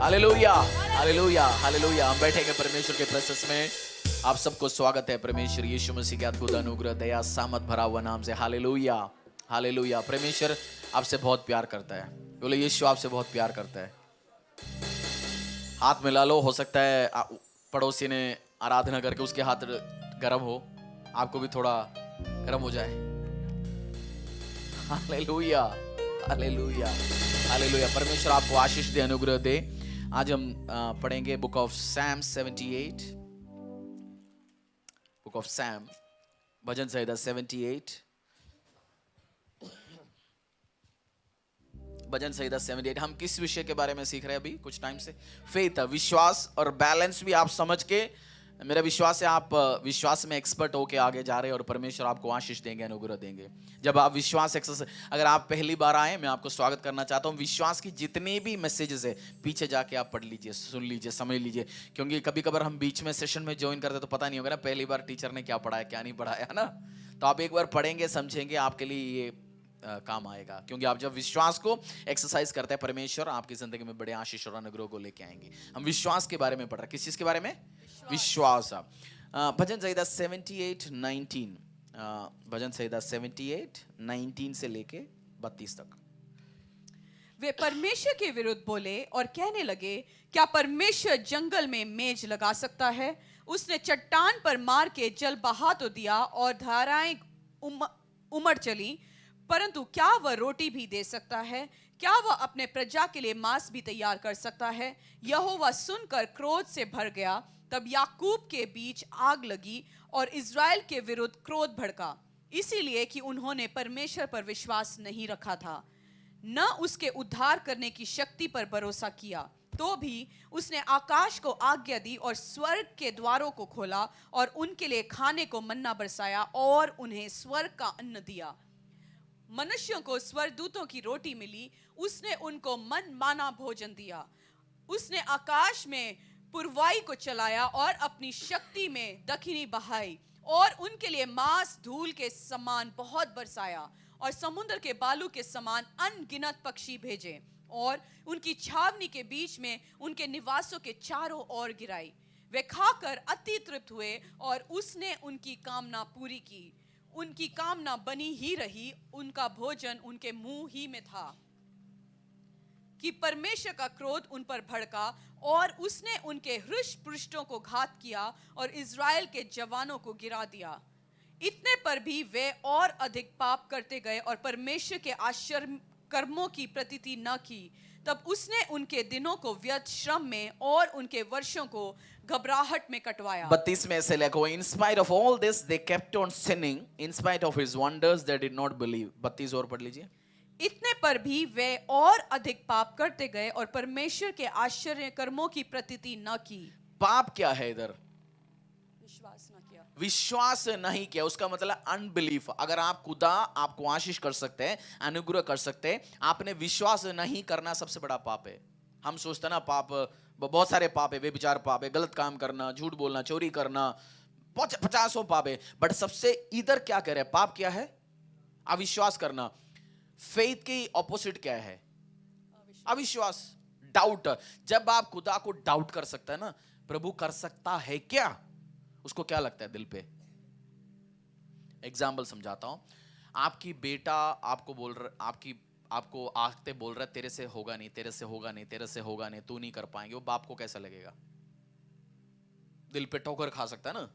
Hallelujah, hallelujah, hallelujah. हम बैठेंगे परमेश्वर के प्रेजेंस में। आप सबको स्वागत है परमेश्वर यीशु मसीह के अद्भुत अनुग्रह दया सामत भरा हुआ नाम से। Hallelujah, hallelujah. परमेश्वर आपसे बहुत प्यार करता है। बोले यीशु आपसे बहुत प्यार करता है। हाथ मिला लो। हो सकता है पड़ोसी ने आराधना करके उसके हाथ गर्म हो, आपको भी थोड़ा गर्म हो जाए। Hallelujah, hallelujah, hallelujah. परमेश्वर आपको आशीष दे, अनुग्रह दे। आज हम पढ़ेंगे book of psalm 78, book of psalm, भजन संहिता 78, भजन संहिता 78। हम किस विषय के बारे में सीख रहे हैं अभी कुछ टाइम से? फेथ, विश्वास और बैलेंस भी आप समझ के, मेरा विश्वास है आप विश्वास में एक्सपर्ट होके आगे जा रहे हैं और परमेश्वर आपको आशीष देंगे, अनुग्रह देंगे। जब आप विश्वास एक्सरसाइज, अगर आप पहली बार आए, मैं आपको स्वागत करना चाहता हूँ। विश्वास की जितने भी मैसेजेस है पीछे जाके आप पढ़ लीजिए, सुन लीजिए, समझ लीजिए, क्योंकि कभी कभार हम बीच में सेशन में ज्वाइन करते तो पता नहीं होगा ना पहली बार टीचर ने क्या पढ़ाया क्या नहीं पढ़ाया, है ना। तो आप एक बार पढ़ेंगे, समझेंगे, आपके लिए ये काम आएगा। क्योंकि आप जब विश्वास को एक्सरसाइज करते हैं, परमेश्वर आपकी जिंदगी में बड़े आशीष और अनुग्रह को लेके आएंगे। हम विश्वास के बारे में पढ़ रहे हैं। किस चीज के बारे में? विश्वास। भजन संहिता 78:19, भजन संहिता 78:19 से लेके 32 तक। वे परमेश्वर के विरुद्ध बोले और कहने लगे, क्या परमेश्वर जंगल में मेज लगा सकता है? उसने चट्टान पर मार के जल बहा तो दिया और धाराएं उमड़ चली, परंतु क्या वह रोटी भी दे सकता है? क्या वह अपने प्रजा के लिए मांस भी तैयार कर सकता है? यहोवा सुनकर क्रोध से भर गया। तब याकूब के बीच आग लगी और इज़राइल के विरुद्ध क्रोध भड़का, इसीलिए कि उन्होंने परमेश्वर पर विश्वास नहीं रखा था, न उसके उद्धार करने की शक्ति पर भरोसा किया। तो भी उसने आकाश को आज्ञा दी और स्वर्ग के द्वारों को खोला और उनके लिए खाने को मन्ना बरसाया और उन्हें स्वर्ग का अन्न दिया। मनुष्यों को स्वर्गदूतों की रोटी मिली, उसने उनको मन माना भोजन दिया। उसने आकाश में पुरवाई को चलाया और अपनी शक्ति में दक्षिणी बहाई और उनके लिए मांस धूल के समान बहुत बरसाया और समुद्र के बालू के समान अनगिनत पक्षी भेजे और उनकी छावनी के बीच में उनके निवासों के चारों ओर गिराई। वे खाकर अति तृप्त हुए और उसने उनकी कामना पूरी की। उनकी कामना बनी ही रही, उनका भोजन उनके मुंह ही में था। कि परमेश्वर का क्रोध उन पर भड़का और उसने उनके हृष्ट पुष्टों को घात किया और इज़राइल के जवानों को गिरा दिया। इतने पर भी वे और अधिक पाप करते गए और परमेश्वर के आश्चर्य कर्मों की प्रतीति न की। तब उसने उनके दिनों को व्यर्थ श्रम में और उनके वर्षों को घबराहट में कटवाया। 32 में ऐसे लिखा हुआ, in spite of all this they kept on sinning, in spite of his wonders they did not believe. 32 और पढ़ लीजिए। इतने पर भी वे और अधिक पाप करते गए और परमेश्वर के आश्चर्य कर्मों की प्रतीति न की। पाप क्या है इधर? विश्वास न किया, विश्वास नहीं किया, उसका मतलब अनबिलीफ। अगर आप खुदा आपको आशीष कर सकते हैं, अनुग्रह कर सकते हैं, आपने विश्वास नहीं करना सबसे बड़ा पाप है। हम सोचते ना पाप, बहुत सारे पाप है, बेविचार पाप है, गलत काम करना, झूठ बोलना, चोरी करना, 50 पाप है। बट सबसे इधर क्या कह रहे हैं? पाप क्या है? अविश्वास करना। फेथ की ऑपोजिट क्या है? अविश्वास, डाउट। जब आप खुदा को डाउट कर सकते हैं ना, प्रभु कर सकता है क्या, उसको क्या लगता है दिल पे? एग्जाम्पल समझाता हूं। आपकी बेटा आपको बोल रहा, आपको आखते बोल रहा है तेरे से होगा नहीं, तेरे से होगा नहीं, तेरे से होगा नहीं, तू नहीं कर पाएंगे। वो बाप को कैसा लगेगा? दिल पे ठोकर खा सकता है ना।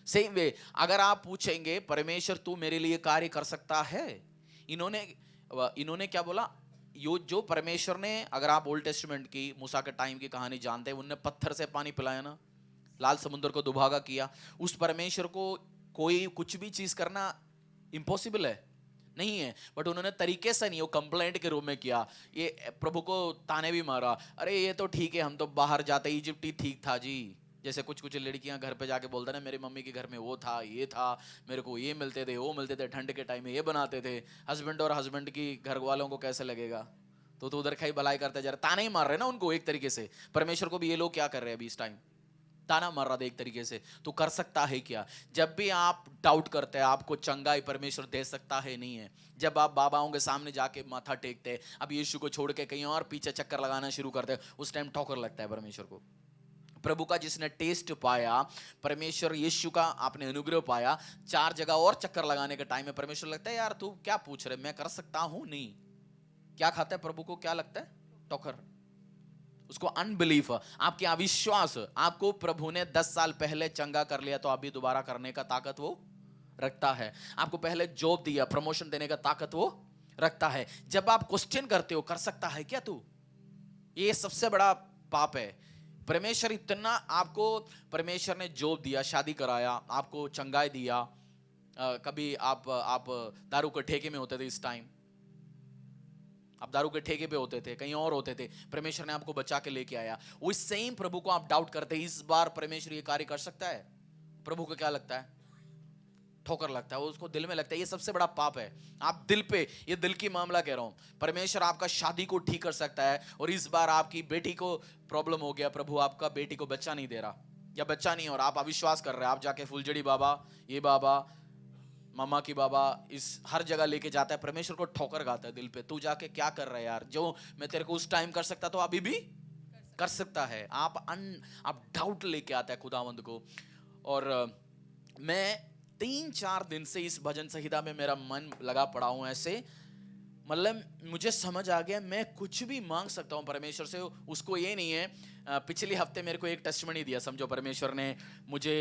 सेम वे अगर आप पूछेंगे परमेश्वर तू मेरे लिए कार्य कर सकता है, इन्होंने क्या बोला? यो जो परमेश्वर ने, अगर आप ओल्ड टेस्टामेंट की मूसा के टाइम की कहानी जानते हैं, उन्होंने पत्थर से पानी पिलाया ना, लाल समुद्र को दुभागा किया। उस परमेश्वर को कोई कुछ भी चीज करना इम्पॉसिबल है नहीं है, बट उन्होंने तरीके से नहीं, वो कंप्लेंट के रूप में किया। ये प्रभु को ताने भी मारा, अरे ये तो ठीक है, हम तो बाहर जाते इजिप्ट ही ठीक था जी। जैसे कुछ कुछ लड़कियां घर पे जाके बोलते ना, मेरी मम्मी के घर में वो था, ये था, मेरे को ये मिलते थे, वो मिलते थे, ठंड के टाइम में ये बनाते थे। हस्बैंड और हस्बैंड की घर वालों को कैसे लगेगा? तो उधर खाई भलाई करते जा रहे, ताने ही मार रहे ना उनको एक तरीके से। परमेश्वर को भी ये लोग क्या कर रहे हैं अभी इस टाइम? ताना मार रहा था एक तरीके से, तू कर सकता है क्या? जब भी आप डाउट करते हैं आपको चंगाई परमेश्वर दे सकता है नहीं है, जब आप बाबाओं के सामने जाके माथा टेकते हैं, अब यीशु को छोड़ के कहीं और पीछे चक्कर लगाना शुरू करते हैं, उस टाइम ठोकर लगता है परमेश्वर को। प्रभु का जिसने टेस्ट पाया, परमेश्वर यीशु का आपने अनुग्रह पाया, 4 जगह और चक्कर लगाने के टाइम में परमेश्वर लगता है यार तू क्या पूछ रहे, मैं कर सकता हूं नहीं। क्या खाता है प्रभु को, क्या लगता है? ठोकर। उसको अनबिलीफ, आपकी अविश्वास। आपको प्रभु ने 10 साल पहले चंगा कर लिया तो अभी दोबारा करने का ताकत वो रखता है। आपको पहले जॉब दिया, प्रमोशन देने का ताकत वो रखता है। जब आप क्वेश्चन करते हो कर सकता है क्या तू, ये सबसे बड़ा पाप है। परमेश्वर इतना आपको, परमेश्वर ने जॉब दिया, शादी कराया, आपको चंगाई दिया। कभी आप दारू के ठेके में होते थे, इस टाइम आप दारू के ठेके पे होते थे, कहीं और होते थे, परमेश्वर ने आपको बचा के लेके आया। उस सेम प्रभु को आप डाउट करते हैं, इस बार परमेश्वर ये कार्य कर सकता है? प्रभु को क्या लगता है? ठोकर लगता है, उसको दिल में लगता है। ये सबसे बड़ा पाप है। आप दिल पे, ये दिल की मामला कह रहा हूं। परमेश्वर आपका शादी को ठीक कर सकता है, और इस बार आपकी बेटी को प्रॉब्लम हो गया, प्रभु आपका बेटी को बच्चा नहीं दे रहा, या बच्चा नहीं, और आप अविश्वास कर रहे हैं, आप जाके फुलझड़ी बाबा, ये बाबा, मामा की बाबा, इस हर जगह लेके जाता है, परमेश्वर को ठोकर गाता है दिल पे, तू जाके क्या कर रहा है यार, जो मैं तेरे को उस टाइम कर सकता तो अभी भी कर सकता है। आप डाउट लेके आता है खुदावंद को। और मैं 3-4 दिन से इस भजन संहिता में मेरा मन लगा पड़ा हूं ऐसे, मतलब मुझे समझ आ गया मैं कुछ भी मांग सकता हूं परमेश्वर से। उसको ये नहीं है, पिछले हफ्ते मेरे को एक टेस्टिमनी दिया, समझो परमेश्वर ने मुझे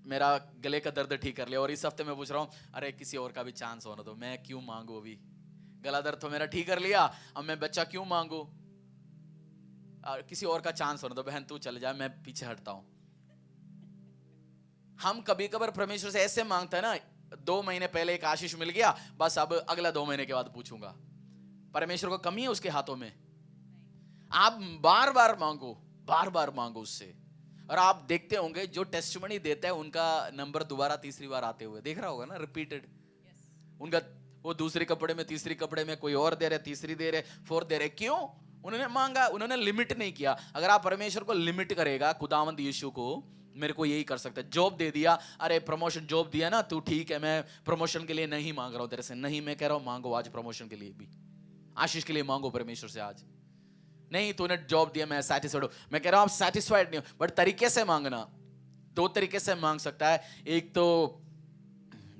मेरा गले का दर्द ठीक कर लिया, और इस हफ्ते मैं पूछ रहा हूं अरे किसी और का भी चांस होना तो मैं क्यों मांगू, अभी गला दर्द तो मेरा ठीक कर लिया, अब मैं बच्चा क्यों मांगू, किसी और का चांस होना तो बहन तू चले जा, मैं पीछे हटता हूं। हम कभी कभार परमेश्वर से ऐसे मांगते हैं ना, 2 महीने पहले एक आशीष मिल गया, बस अब अगला 2 महीने के बाद पूछूंगा। परमेश्वर को कमी है उसके हाथों में? आप बार बार मांगो उससे, और आप देखते होंगे जो टेस्टिमनी देता है उनका नंबर दोबारा तीसरी बार आते हुए देख रहा होगा ना, रिपीटेड। उनका वो दूसरे कपड़े में, तीसरी कपड़े में कोई और दे रहे, तीसरी दे रहे, फोर्थ दे रहे। क्यों? उन्होंने मांगा, उन्होंने लिमिट नहीं किया। अगर आप परमेश्वर को लिमिट करेगा, खुदावंद यीशु को, मेरे को यही कर सकता है, जॉब दे दिया, अरे प्रमोशन जॉब दिया ना, तू ठीक है, मैं प्रमोशन के लिए नहीं मांग रहा हूं तेरे से, नहीं, मैं कह रहा हूं मांगो आज प्रमोशन के लिए भी, आशीष के लिए मांगो परमेश्वर से आज। नहीं तूने जॉब दिया, मैं सैटिस्फाइड हूं, मैं कह रहा हूं आप सैटिस्फाइड नहीं हो, बट तरीके से मांगना। 2 तरीके से मांग सकता है। एक तो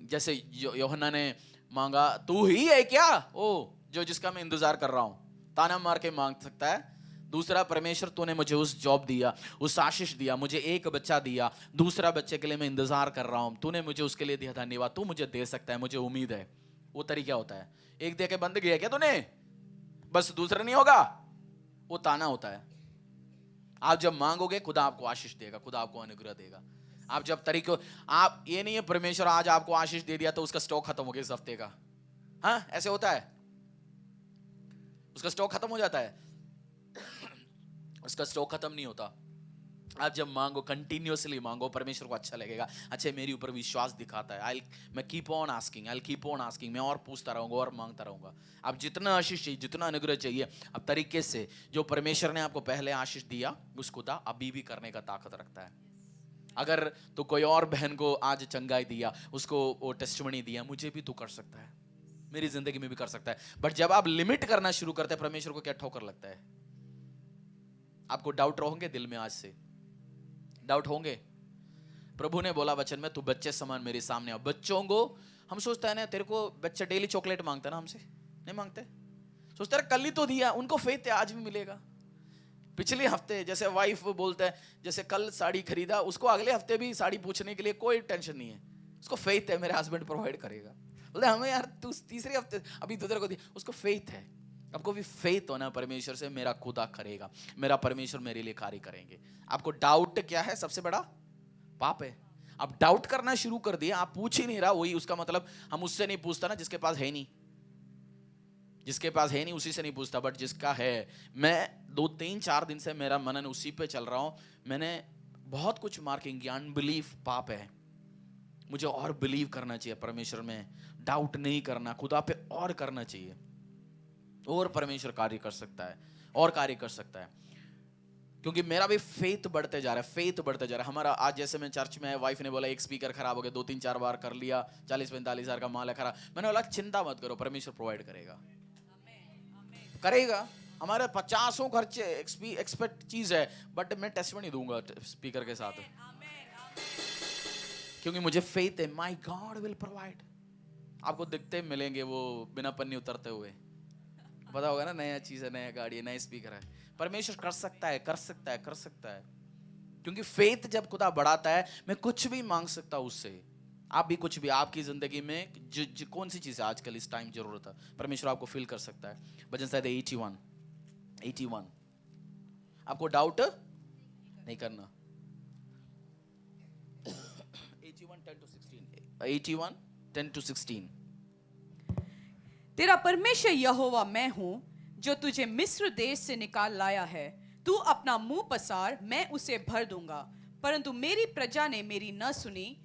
जैसे यूहन्ना ने मांगा, तू ही है क्या ओ जो जिसका मैं इंतजार कर रहा हूं, ताना मार के मांग सकता है। दूसरा, परमेश्वर तूने मुझे उस जॉब दिया, उस आशीष दिया, मुझे एक बच्चा दिया, दूसरा बच्चे के लिए मैं इंतजार कर रहा हूं, तूने मुझे उसके लिए दिया, धन्यवाद, तू मुझे दे सकता है, मुझे उम्मीद है। वो तरीका होता है। एक दे के बंद गया क्या तूने, बस दूसरा नहीं होगा, वो ताना होता है। आप जब मांगोगे खुदा आपको आशीष देगा, खुदा आपको अनुग्रह देगा। आप जब तरीके, आप ये नहीं है परमेश्वर आज आपको आशीष दे दिया तो उसका स्टॉक खत्म हो गया इस हफ्ते का, हाँ ऐसे होता है, उसका स्टॉक खत्म हो जाता है, उसका स्टॉक खत्म नहीं होता। आप जब मांगो, कंटिन्यूअसली मांगो, परमेश्वर को अच्छा लगेगा, अच्छा मेरे ऊपर विश्वास दिखाता है, मैं कीप ऑन आस्किंग, मैं और पूछता रहूंगा और मांगता रहूंगा। आप जितना आशीष चाहिए, जितना अनुग्रह चाहिए, अब तरीके से जो परमेश्वर ने आपको पहले आशीष दिया उस खुदा अभी भी करने का ताकत रखता है। अगर तो कोई और बहन को आज चंगाई दिया, उसको वो टेस्टिमनी दिया, मुझे भी तो कर सकता है, मेरी जिंदगी में भी कर सकता है। बट जब आप लिमिट करना शुरू करते हैं, परमेश्वर को क्या ठोकर लगता है? आपको डाउट होंगे दिल में, आज से डाउट होंगे। प्रभु ने बोला वचन में, तू बच्चे समान मेरे सामने आ। बच्चों को हम सोचते हैं ना, तेरे को बच्चे डेली चॉकलेट मांगते ना, हमसे नहीं मांगते, सोचते हैं कल ही तो दिया, उनको फेथ है आज भी मिलेगा। पिछले हफ्ते जैसे वाइफ बोलते हैं, जैसे कल साड़ी खरीदा, उसको अगले हफ्ते भी साड़ी पूछने के लिए कोई टेंशन नहीं है, उसको फेथ है मेरे हस्बैंड प्रोवाइड करेगा। बोलते हमें यार तू तीसरे हफ्ते अभी तो तेरे को दिया, उसको फेथ है। आपको भी फेथ होना परमेश्वर से, मेरा खुदा करेगा, मेरा परमेश्वर मेरे लिए कार्य करेंगे। आपको डाउट क्या है? सबसे बड़ा पाप है। आप डाउट करना शुरू कर दिया, आप पूछ ही नहीं रहा, वही उसका मतलब हम उससे नहीं पूछता ना जिसके पास है नहीं, जिसके पास है नहीं उसी से नहीं पूछता, बट जिसका है। मैं 2-3-4 दिन से मेरा मनन उसी पे चल रहा हूं। मैंने बहुत कुछ मार्किंग किया, अनबिलीफ पाप है, मुझे और बिलीव करना चाहिए परमेश्वर में, डाउट नहीं करना, खुदा पे और करना चाहिए, और परमेश्वर कार्य कर सकता है, और कार्य कर सकता है। क्योंकि मेरा भी फेथ बढ़ते जा रहा है, फेथ बढ़ते जा रहा है हमारा। आज जैसे मैं चर्च में है, वाइफ ने बोला एक स्पीकर खराब हो गया, 2-3-4 बार कर लिया, 40-45 हजार का माल है खराब। मैंने बोला चिंता मत करो, परमेश्वर प्रोवाइड करेगा, करेगा। हमारे 50 खर्चे एक्सपेक्ट चीज है, बट मैं टेस्टमनी दूंगा स्पीकर के साथ, क्योंकि मुझे फेथ है, माय गॉड विल प्रोवाइड। आपको दिखते मिलेंगे वो बिना पन्नी उतरते हुए, पता होगा ना, नया चीज है, नया गाड़ी है, नया स्पीकर है। परमेश्वर कर सकता है, कर सकता है, कर सकता है, क्योंकि फेथ जब खुदा बढ़ाता है, मैं कुछ भी मांग सकता हूं उससे। आप भी कुछ भी आपकी जिंदगी में कौन सी चीज है आजकल इस टाइम जरूरत है, परमेश्वर आपको फील कर सकता है। भजन शायद 81 आपको डाउट नहीं करना। 81:10-16 तेरा परमेश्वर यहोवा मैं हूं, जो तुझे मिस्र देश से निकाल लाया है। तू अपना मुंह पसार, मैं उसे भर दूंगा। परंतु मेरी प्रजा ने मेरी न सुनी,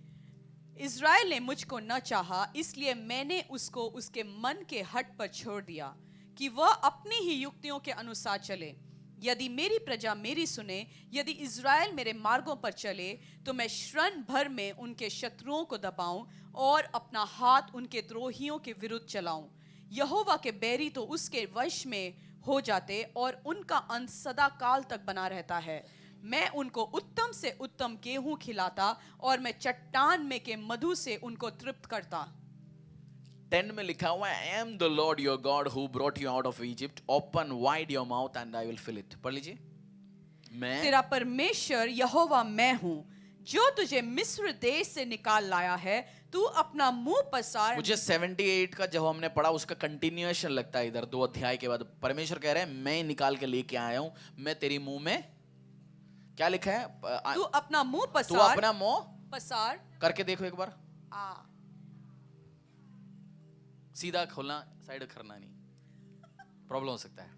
इज़राइल ने मुझको न चाहा, इसलिए मैंने उसको उसके मन के हट पर छोड़ दिया कि वह अपनी ही युक्तियों के अनुसार चले। यदि मेरी प्रजा मेरी सुने, यदि इज़राइल मेरे मार्गों पर चले, तो मैं क्षण भर में उनके शत्रुओं को दबाऊं और अपना हाथ उनके द्रोहियों के विरुद्ध चलाऊं। यहोवा के बैरी तो उसके वश में हो जाते और उनका अंत सदा काल तक बना रहता है। मैं उनको उत्तम से उत्तम गेहूं खिलाता और मैं चट्टान में के मधु से उनको तृप्त करता। 10 में लिखा हुआ है, I am the Lord your God who brought you out of Egypt. Open wide your mouth and I will fill it. पढ़ लीजिए। मैं तेरा परमेश्वर यहोवा मैं हूं, जो तुझे मिस्र देश से निकाल लाया है। तू अपना मुंह पसार। मुझे 78 का जब हमने पढ़ा उसका कंटिन्यूएशन लगता है इधर 2 अध्याय के बाद। परमेश्वर कह रहे हैं मैं निकाल के लेके आया हूं, मैं तेरी मुंह में क्या लिखा है, तू अपना मुंह तू पसार, अपना मुंह पसार करके देखो एक बार, आ सीधा खोलना, साइड करना नहीं, प्रॉब्लम हो सकता है।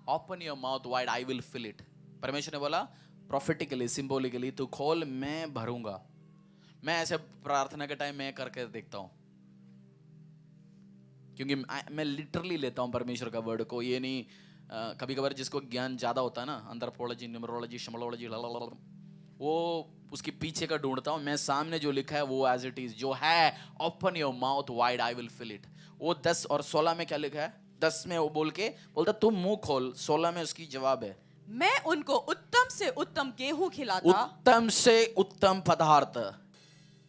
Open your mouth wide I will fill it. परमेश्वर ने बोला प्रोफेटिकली, सिंबॉलिकली, तू खोल मैं भरूंगा। मैं ऐसे प्रार्थना के टाइम मैं करके देखता हूं, क्योंकि मैं लिटरली लेता हूं परमेश्वर का वर्ड को। ये नहीं कभी कभार जिसको ज्ञान ज्यादा होता है ना, एंथ्रोपोलॉजी, न्यूमरोलॉजी, शमोलॉजी, वो उसके पीछे का ढूंढता हूं। मैं सामने जो लिखा है वो एज इट इज जो है, open your mouth wide I will fill it. वो 10 और 16 में क्या लिखा है, 10 में वो बोलता तुम मुंह खोल, 16 में उसकी जवाब है, मैं उनको उत्तम से उत्तम गेहूं खिलाता। उत्तम से उत्तम पदार्थ।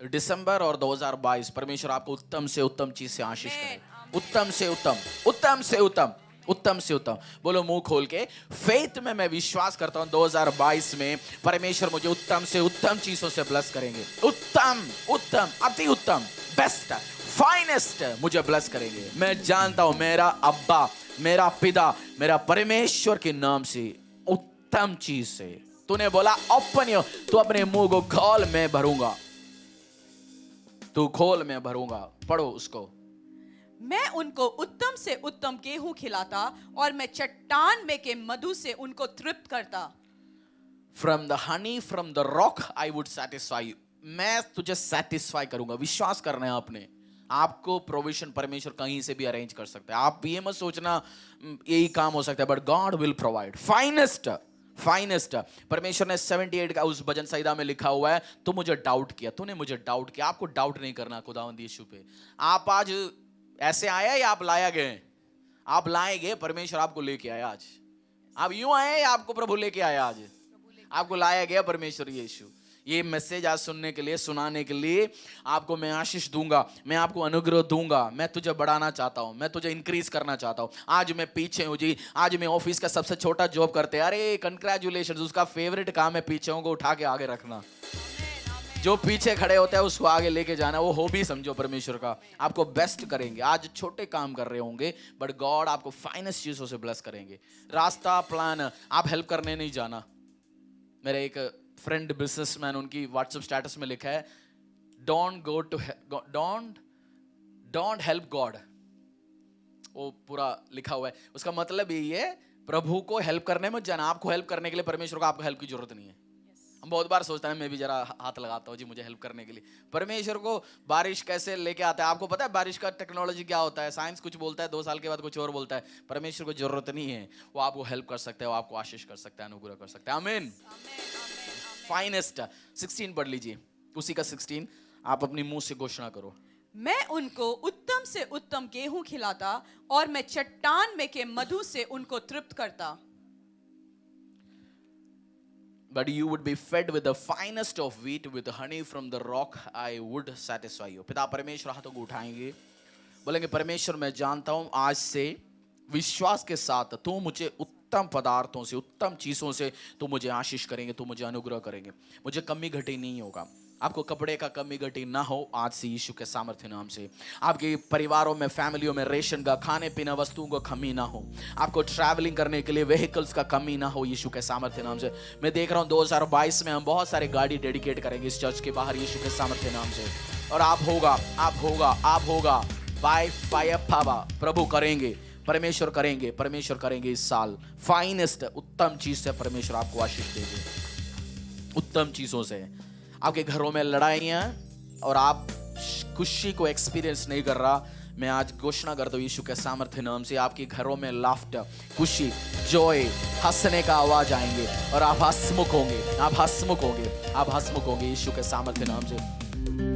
दिसंबर और 2022 परमेश्वर आपको उत्तम से उत्तम चीज से आशीष करे, उत्तम से उत्तम, उत्तम से उत्तम, उत्तम से उत्तम। बोलो मुंह खोल के, फेथ में मैं विश्वास करता हूं 2022 में परमेश्वर मुझे उत्तम से उत्तम चीजों से ब्लेस करेंगे। उत्तम, उत्तम, अति उत्तम, बेस्ट, फाइनेस्ट मुझे ब्लेस करेंगे। मैं जानता हूं मेरा अब्बा, मेरा पिता, मेरा परमेश्वर के नाम से उत्तम चीज से। तूने बोला ओपन योर, तू अपने मुंह को खोल मैं भरूंगा, तू खोल मैं भरूंगा। पढ़ो उसको। मैं उनको उत्तम से उत्तम गेहूं खिलाता और मैं चट्टान में के मधु से उनको तृप्त करता। From the honey from the rock I would satisfy you. मैं तुझे सेटिस्फाई करूंगा। विश्वास करना है आपने, आपको प्रोविजन परमेश्वर कहीं से भी अरेंज कर सकता है। आप ये मत सोचना यही काम हो सकता है, but God will provide finest, finest. परमेश्वर ने 78 का उस भजन संहिता में लिखा हुआ है, तू मुझे डाउट किया, तूने मुझे डाउट किया। आपको डाउट नहीं करना खुदावंद यीशु पे। आप आज ऐसे आया या आप लाया गए? आप लाए गए, परमेश्वर आपको लेके आया आज। आप यूं आए या आपको प्रभु लेके आया आज? आपको लाया गया परमेश्वर यीशु। ये मैसेज आज सुनने के लिए, सुनाने के लिए आपको मैं आशीष दूंगा, मैं आपको अनुग्रह दूंगा। मैं तुझे बढ़ाना चाहता हूं, मैं तुझे इंक्रीज करना चाहता हूं। आज मैं पीछे हूं जी, आज मैं ऑफिस का सबसे छोटा जॉब करते हैं, अरे कंग्रेचुलेशन। उसका फेवरेट काम है पीछे को उठा के आगे रखना। जो पीछे खड़े होते हैं उसको आगे लेके जाना, वो हॉबी समझो परमेश्वर का। आपको बेस्ट करेंगे। आज छोटे काम कर रहे होंगे, बट गॉड आपको फाइनेस्ट चीजों से ब्लेस करेंगे। रास्ता प्लान, आप हेल्प करने नहीं जाना। मेरे एक फ्रेंड बिजनेसमैन, उनकी व्हाट्सएप स्टेटस में लिखा है, डोंट हेल्प गॉड। वो पूरा लिखा हुआ है। उसका मतलब यही है, प्रभु को हेल्प करने मत जाना। आपको हेल्प करने के लिए परमेश्वर को आपको हेल्प की जरूरत नहीं है। हम बहुत बार सोचते हैं मैं भी जरा हाथ लगाता हूँ जी मुझे हेल्प करने के लिए। परमेश्वर को बारिश कैसे लेके आता है? आपको पता है बारिश का टेक्नोलॉजी क्या होता है? साइंस कुछ बोलता है, 2 साल के बाद कुछ और बोलता है। परमेश्वर को जरूरत नहीं है, वो आपको हेल्प कर सकता है, वो आपको आशीष कर सकता है, अनुग्रह कर सकता है। आमीन। फाइनेस्ट 16 पढ़ लीजिए, उसी का 16 आप अपनी मुंह से घोषणा करो। मैं उनको उत्तम से उत्तम गेहूं खिलाता और मैं चट्टान में के मधु से उनको तृप्त करता। But you would be fed with the finest of wheat, with honey from the rock I would satisfy you. पिता परमेश्वर हाथों को उठाएंगे, बोलेंगे परमेश्वर मैं जानता हूं आज से विश्वास के साथ तू मुझे उत्तम पदार्थों से, उत्तम चीजों से तू मुझे आशीष करेंगे, तू मुझे अनुग्रह करेंगे, मुझे कमी घटी नहीं होगा। आपको कपड़े का कमी घटी ना हो आज से यीशु के सामर्थ्य नाम से। आपके परिवारों में, फैमिलियों में रेशन का, खाने पीने वस्तुओं का कमी ना हो। आपको ट्रैवलिंग करने के लिए व्हीकल्स का कमी ना हो यीशु के सामर्थ्य नाम से। मैं देख रहा हूँ 2022 में हम बहुत सारे गाड़ी डेडिकेट करेंगे इस चर्च के बाहर यीशु के सामर्थ्य नाम से। और आप होगा बाय फायर पावा, प्रभु करेंगे, परमेश्वर करेंगे, परमेश्वर करेंगे इस साल। फाइनेस्ट उत्तम चीज से परमेश्वर आपको आशीष देंगे, उत्तम चीजों से। आपके घरों में लड़ाइयां और आप खुशी को एक्सपीरियंस नहीं कर रहा, मैं आज घोषणा करता हूं यीशु के सामर्थ्य नाम से आपके घरों में लाफ्टर, खुशी, जॉय, हंसने का आवाज आएंगे और आप हंसमुख होंगे, आप हंसमुख होंगे, आप हंसमुख होंगे यीशु के सामर्थ्य नाम से।